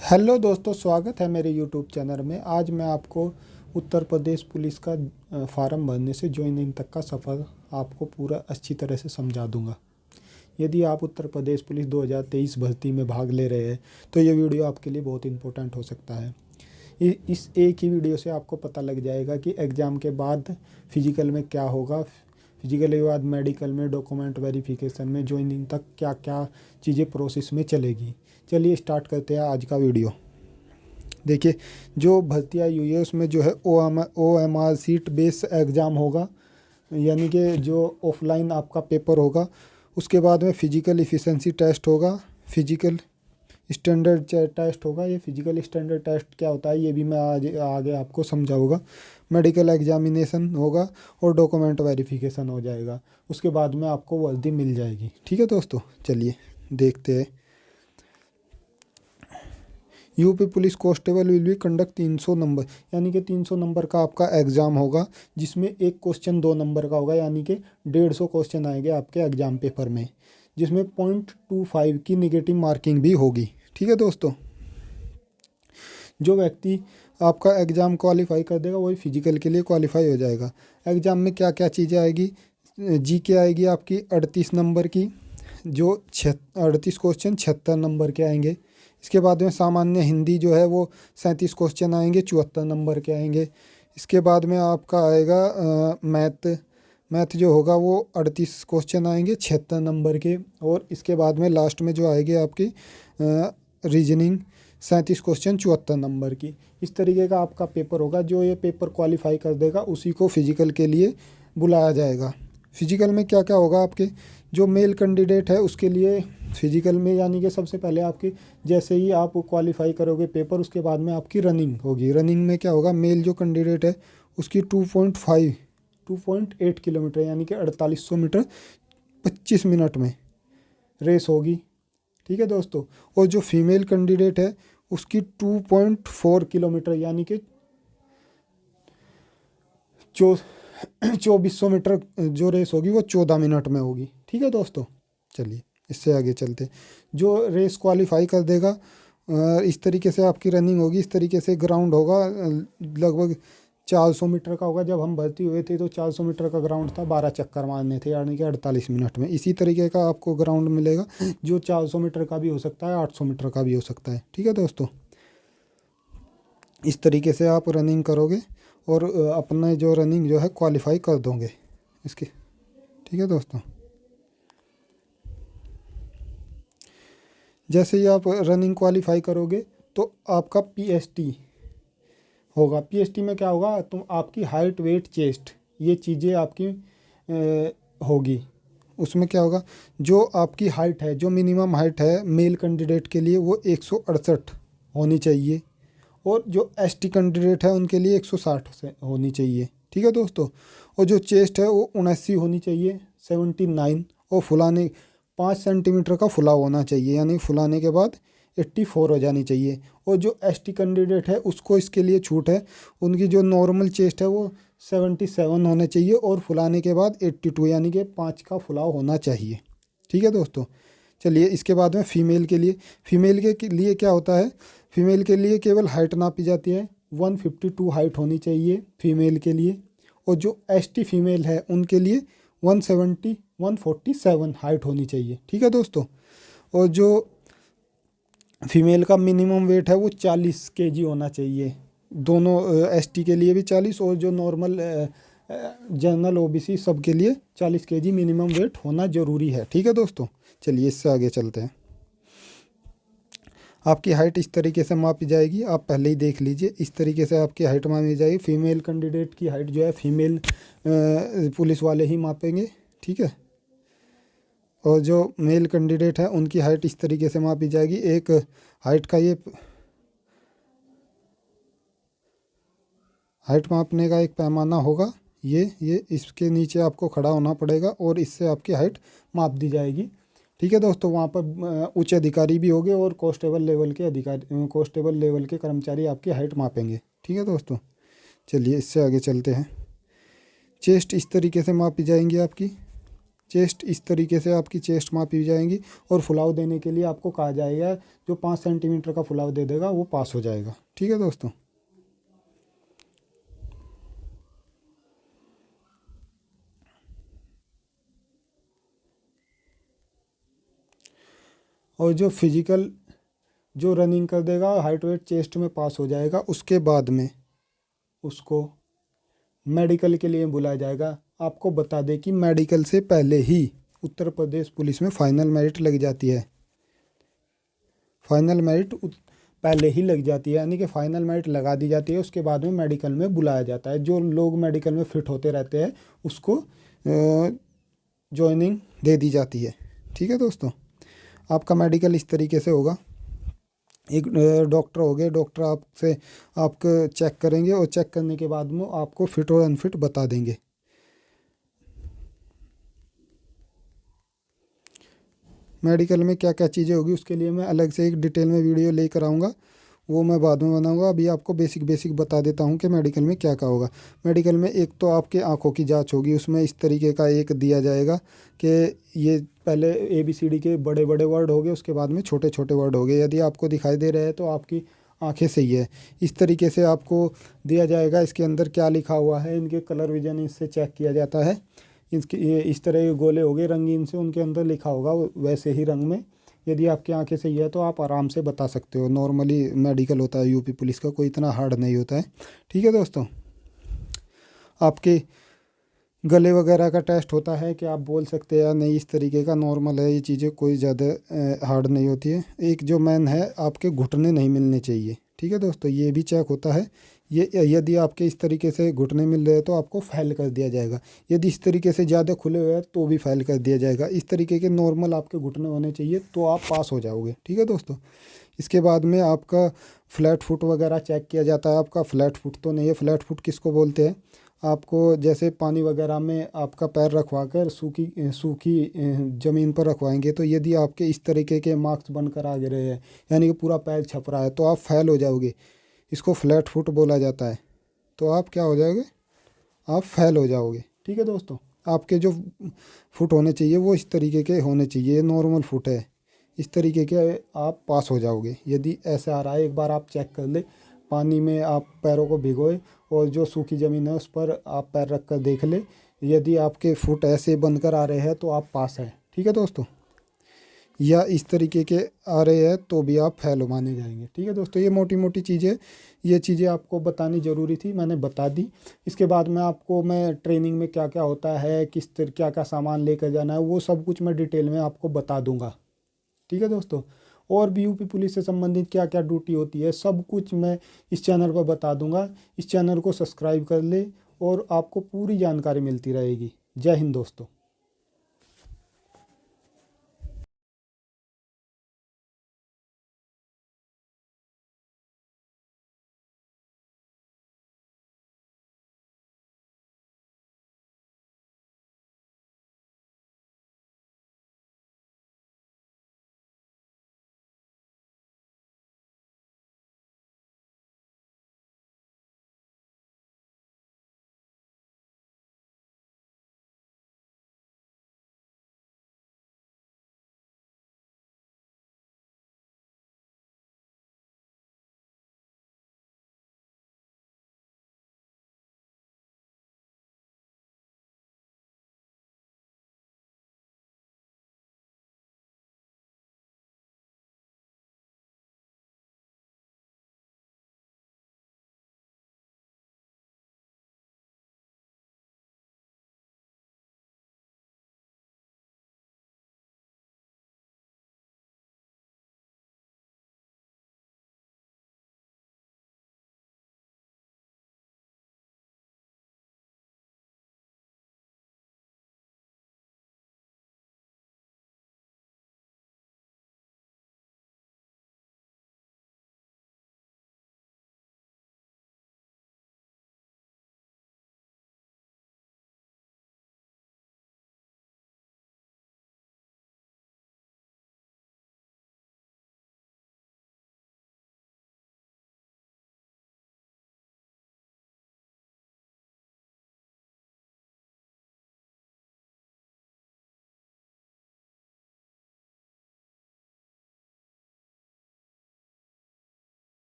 Hello दोस्तों, स्वागत है मेरे यूट्यूब चैनल में। आज मैं आपको उत्तर प्रदेश पुलिस का फार्म भरने से ज्वाइनिंग तक का सफ़र आपको पूरा अच्छी तरह से समझा दूंगा। यदि आप उत्तर प्रदेश पुलिस 2023 भर्ती में भाग ले रहे हैं तो ये वीडियो आपके लिए बहुत इंपॉर्टेंट हो सकता है। इस एक ही वीडियो से आपको पता लग जाएगा कि एग्ज़ाम के बाद फिजिकल में क्या होगा, फिजिकल के बाद मेडिकल में, डॉक्यूमेंट वेरिफिकेशन में, ज्वाइनिंग तक क्या क्या चीज़ें प्रोसेस में चलेगी। चलिए स्टार्ट करते हैं आज का वीडियो। देखिए, जो भर्ती आई हुई है उसमें जो है OMR सीट बेस एग्ज़ाम होगा, यानी कि जो ऑफलाइन आपका पेपर होगा। उसके बाद में फिजिकल इफ़िशेंसी टेस्ट होगा, फिजिकल स्टैंडर्ड टेस्ट होगा। ये फिजिकल स्टैंडर्ड टेस्ट क्या होता है ये भी मैं आज आगे आपको समझाऊंगा। मेडिकल एग्जामिनेशन होगा और डॉक्यूमेंट वेरिफिकेशन हो जाएगा। उसके बाद में आपको वर्दी मिल जाएगी। ठीक है दोस्तों, चलिए देखते हैं। UP police constable will be conduct 300 number, यानी कि 300 नंबर का आपका एग्ज़ाम होगा, जिसमें एक क्वेश्चन 2 नंबर का होगा, यानी कि 150 क्वेश्चन आएंगे आपके एग्ज़ाम पेपर में, जिसमें 0.25 की निगेटिव मार्किंग भी होगी। ठीक है दोस्तों, जो व्यक्ति आपका एग्ज़ाम क्वालिफाई कर देगा वही फिजिकल के लिए क्वालिफाई हो जाएगा। एग्ज़ाम में क्या क्या चीज़ें आएगी? जीके आएगी आपकी 38 नंबर की, जो 38 क्वेश्चन 76 नंबर के आएंगे। इसके बाद में सामान्य हिंदी जो है वो 37 क्वेश्चन आएंगे, 74 नंबर के आएंगे। इसके बाद में आपका आएगा मैथ जो होगा वो 38 क्वेश्चन आएंगे, 76 नंबर के। और इसके बाद में लास्ट में जो आएगी आपकी रीजनिंग 37 क्वेश्चन 74 नंबर की। इस तरीके का आपका पेपर होगा। जो ये पेपर क्वालिफाई कर देगा उसी को फिजिकल के लिए बुलाया जाएगा। फिजिकल में क्या क्या होगा आपके? जो मेल कैंडिडेट है उसके लिए फिजिकल में, यानी कि सबसे पहले आपकी जैसे ही आप क्वालिफाई करोगे पेपर, उसके बाद में आपकी रनिंग होगी। रनिंग में क्या होगा? मेल जो कैंडिडेट है उसकी 2.8 किलोमीटर, यानी कि 4800 मीटर 25 मिनट में रेस होगी। ठीक है दोस्तों। और जो फीमेल कैंडिडेट है उसकी 2.4 किलोमीटर, यानी कि 2400 मीटर जो रेस होगी वो 14 मिनट में होगी। ठीक है दोस्तों, चलिए इससे आगे चलते। जो रेस क्वालिफाई कर देगा, इस तरीके से आपकी रनिंग होगी। इस तरीके से ग्राउंड होगा, लगभग 400 मीटर का होगा। जब हम भर्ती हुए थे तो 400 मीटर का ग्राउंड था, 12 चक्कर मारने थे, यानी कि 48 मिनट में। इसी तरीके का आपको ग्राउंड मिलेगा, जो 400 मीटर का भी हो सकता है, 800 मीटर का भी हो सकता है। ठीक है दोस्तों, इस तरीके से आप रनिंग करोगे और अपना जो रनिंग जो है क्वालिफाई कर दोगे इसके। ठीक है दोस्तों, जैसे ही आप रनिंग क्वालिफाई करोगे तो आपका पीएसटी होगा। पीएसटी में क्या होगा? तुम आपकी हाइट, वेट, चेस्ट, ये चीज़ें आपकी होगी। उसमें क्या होगा? जो आपकी हाइट है, जो मिनिमम हाइट है मेल कैंडिडेट के लिए वो 168 होनी चाहिए, और जो एसटी कैंडिडेट है उनके लिए 160 से होनी चाहिए। ठीक है दोस्तों। और जो चेस्ट है वो 79 होनी चाहिए, 79। और फुलाने 5 सेंटीमीटर का फुलाव होना चाहिए, यानी फुलाने के बाद 84 हो जानी चाहिए। और जो एसटी कैंडिडेट है उसको इसके लिए छूट है, उनकी जो नॉर्मल चेस्ट है वो 77 होने चाहिए, और फुलाने के बाद 82, यानी कि 5 का फुलाव होना चाहिए। ठीक है दोस्तों, चलिए इसके बाद में फ़ीमेल के लिए। फ़ीमेल के लिए क्या होता है? फ़ीमेल के लिए केवल हाइट नापी जाती है, 152 हाइट होनी चाहिए फ़ीमेल के लिए। और जो एसटी फीमेल है उनके लिए 147 हाइट होनी चाहिए। ठीक है दोस्तों। और जो फीमेल का मिनिमम वेट है वो 40 केजी होना चाहिए। दोनों एसटी के लिए भी 40, और जो नॉर्मल जनरल ओबीसी सब के लिए 40 केजी मिनिमम वेट होना ज़रूरी है। ठीक है दोस्तों, चलिए इससे आगे चलते हैं। आपकी हाइट इस तरीके से मापी जाएगी, आप पहले ही देख लीजिए। इस तरीके से आपकी हाइट मापी जाएगी। फीमेल कैंडिडेट की हाइट जो है फीमेल पुलिस वाले ही मापेंगे। ठीक है। और जो मेल कैंडिडेट है उनकी हाइट इस तरीके से मापी जाएगी। एक हाइट का ये हाइट मापने का एक पैमाना होगा, ये इसके नीचे आपको खड़ा होना पड़ेगा और इससे आपकी हाइट माप दी जाएगी। ठीक है दोस्तों, वहाँ पर उच्च अधिकारी भी होंगे और कांस्टेबल लेवल के अधिकारी, कांस्टेबल लेवल के कर्मचारी आपकी हाइट मापेंगे। ठीक है दोस्तों, चलिए इससे आगे चलते हैं। चेस्ट इस तरीके से मापी जाएंगी आपकी। चेस्ट इस तरीके से आपकी चेस्ट मापी जाएंगी और फुलाव देने के लिए आपको कहा जाएगा, जो 5 सेंटीमीटर का फुलाव दे देगा वो पास हो जाएगा। ठीक है दोस्तों। और जो फिजिकल जो रनिंग कर देगा हाइट वेट चेस्ट में पास हो जाएगा, उसके बाद में उसको मेडिकल के लिए बुलाया जाएगा। आपको बता दें कि मेडिकल से पहले ही उत्तर प्रदेश पुलिस में फाइनल मेरिट लग जाती है। फाइनल मेरिट पहले ही लग जाती है, यानी कि फाइनल मेरिट लगा दी जाती है, उसके बाद में मेडिकल में बुलाया जाता है। जो लोग मेडिकल में फिट होते रहते हैं उसको जॉइनिंग दे दी जाती है। ठीक है दोस्तों। आपका मेडिकल इस तरीके से होगा। एक डॉक्टर हो गए, डॉक्टर आपसे आपको चेक करेंगे और चेक करने के बाद में आपको फिट और अनफिट बता देंगे। मेडिकल में क्या क्या चीज़ें होगी उसके लिए मैं अलग से एक डिटेल में वीडियो लेकर आऊँगा, वो मैं बाद में बनाऊँगा। अभी आपको बेसिक बता देता हूँ कि मेडिकल में क्या क्या होगा। मेडिकल में एक तो आपके आँखों की जांच होगी, उसमें इस तरीके का एक दिया जाएगा कि ये पहले ABCD के बड़े बड़े वर्ड हो गए, उसके बाद में छोटे छोटे वर्ड हो गए। यदि आपको दिखाई दे रहे हैं तो आपकी आंखें सही है। इस तरीके से आपको दिया जाएगा इसके अंदर क्या लिखा हुआ है, इनके कलर विजन इससे चेक किया जाता है। इसके ये इस तरह के गोले हो गए रंगीन से, उनके अंदर लिखा होगा वैसे ही रंग में। यदि आपकी आंखें सही है तो आप आराम से बता सकते हो। नॉर्मली मेडिकल होता है यूपी पुलिस का, कोई इतना हार्ड नहीं होता है। ठीक है दोस्तों। आपके गले वगैरह का टेस्ट होता है कि आप बोल सकते हैं या नहीं, इस तरीके का नॉर्मल है। ये चीज़ें कोई ज़्यादा हार्ड नहीं होती है। एक जो मेन है, आपके घुटने नहीं मिलने चाहिए। ठीक है दोस्तों, ये भी चेक होता है। ये यदि आपके इस तरीके से घुटने मिल रहे हैं तो आपको फेल कर दिया जाएगा। यदि इस तरीके से ज़्यादा खुले हुए हैं तो भी फेल कर दिया जाएगा। इस तरीके के नॉर्मल आपके घुटने होने चाहिए तो आप पास हो जाओगे। ठीक है दोस्तों। इसके बाद में आपका फ्लैट फुट वगैरह चेक किया जाता है। आपका फ्लैट फुट तो नहीं है। फ्लैट फुट किसको बोलते हैं? आपको जैसे पानी वगैरह में आपका पैर रखवा कर सूखी ज़मीन पर रखवाएंगे, तो यदि आपके इस तरीके के मार्क्स बनकर आ रहे हैं, यानी कि पूरा पैर छप रहा है, तो आप फेल हो जाओगे। इसको फ्लैट फुट बोला जाता है। तो आप क्या हो जाओगे? आप फेल हो जाओगे। ठीक है दोस्तों। आपके जो फुट होने चाहिए वो इस तरीके के होने चाहिए। ये नॉर्मल फुट है, इस तरीके के आप पास हो जाओगे। यदि ऐसे आ रहा है, एक बार आप चेक कर ले, पानी में आप पैरों को भिगोए और जो सूखी ज़मीन है उस पर आप पैर रख कर देख ले। यदि आपके फुट ऐसे बनकर आ रहे हैं तो आप पास हैं। ठीक है दोस्तों। या इस तरीके के आ रहे हैं तो भी आप फेल माने जाएंगे। ठीक है दोस्तों। ये मोटी मोटी चीज़ें, ये चीज़ें आपको बतानी ज़रूरी थी, मैंने बता दी। इसके बाद में आपको मैं ट्रेनिंग में क्या क्या होता है, किस तरह क्या क्या सामान लेकर जाना है, वो सब कुछ मैं डिटेल में आपको बता दूंगा। ठीक है दोस्तों। और भी यूपी पुलिस से संबंधित क्या क्या ड्यूटी होती है, सब कुछ मैं इस चैनल पर बता दूंगा। इस चैनल को सब्सक्राइब कर ले और आपको पूरी जानकारी मिलती रहेगी। जय हिंद दोस्तों।